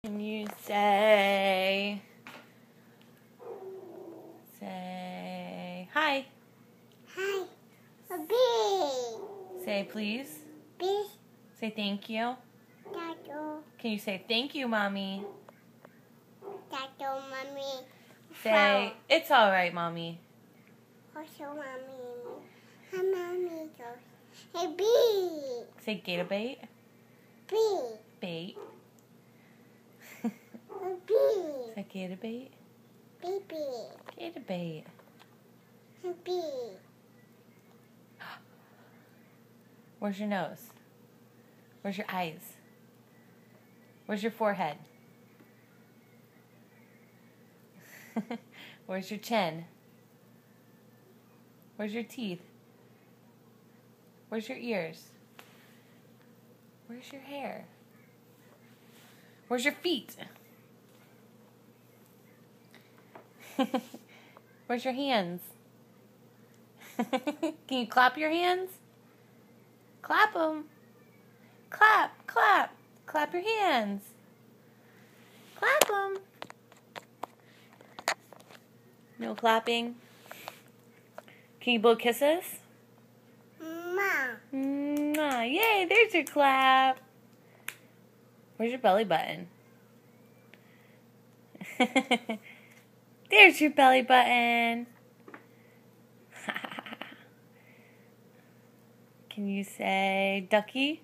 Can you say hi? Hi. A bee. Say please. Bee. Say thank you. Tato. Can you say thank you, Mommy? Tato, mommy. Say it's all right, Mommy. Also, mommy. Hi, mommy. Hey, bee. Say gator bait. Bee. Bait. A bee. Say gator bait. Baby. Gator bait. A bee. Where's your nose? Where's your eyes? Where's your forehead? Where's your chin? Where's your teeth? Where's your ears? Where's your hair? Where's your feet? Where's your hands? Can you clap your hands? Clap them. Clap, clap. Clap your hands. Clap them. No clapping. Can you blow kisses? Mom. Mwah. Yay, there's your clap. Where's your belly button? There's your belly button. Can you say ducky?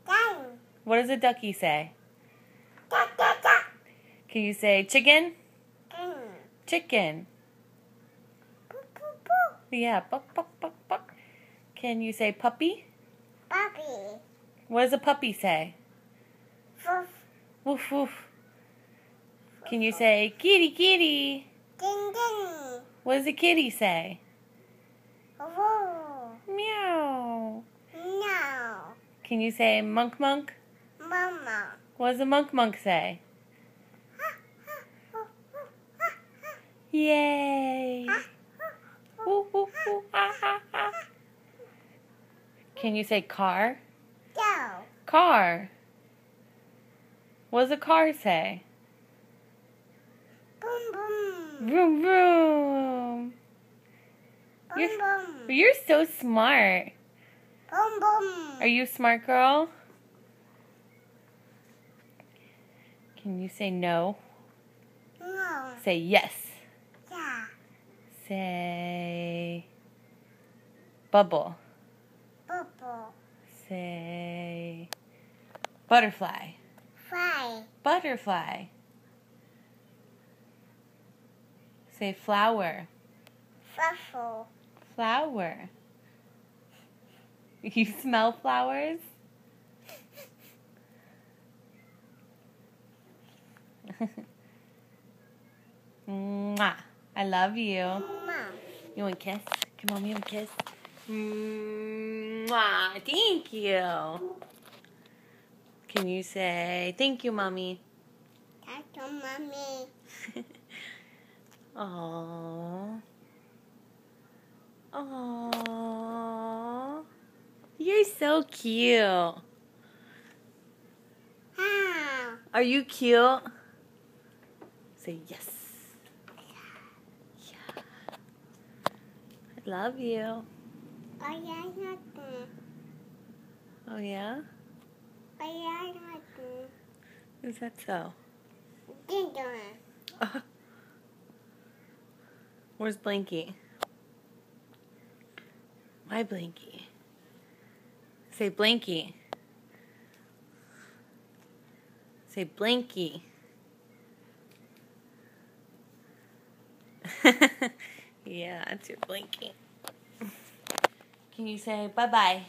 Dang. What does a ducky say? Da, da, da. Can you say chicken? Chicken. Poo, poo, poo. Yeah, buck, buck, buck, buck. Can you say puppy? Puppy. What does a puppy say? Foof. Woof, woof. Can you say kitty, kitty? Ding, ding. What does a kitty say? Woo. Meow. No. Can you say monk, monk? Mama. What does a monk, monk say? Yay. Woo, woo, woo, ha, ha, ha. Can you say car? Go. Car. What does a car say? Boom, boom. Vroom, vroom. Boom, boom. You're so smart. Boom, boom. Are you a smart girl? Can you say no? No. Say yes. Yeah. Say bubble. Bubble. Say butterfly. Fly. Butterfly. Say flower. Fuffle. Flower. You smell flowers? Mwah. I love you. Mom. You want a kiss? Come on, you want a kiss? Mwah. Thank you. Can you say thank you, Mommy? Tato, mommy. Aww. Aww. You're so cute. How? Are you cute? Say yes. Yeah. I love you. Oh, yeah, nothing. Oh, yeah? Oh, yeah, nothing. Is that so? Ding, dong. Where's Blinky? My Blinky. Say Blinky. Say Blinky. Yeah, that's your Blinky. Can you say bye-bye?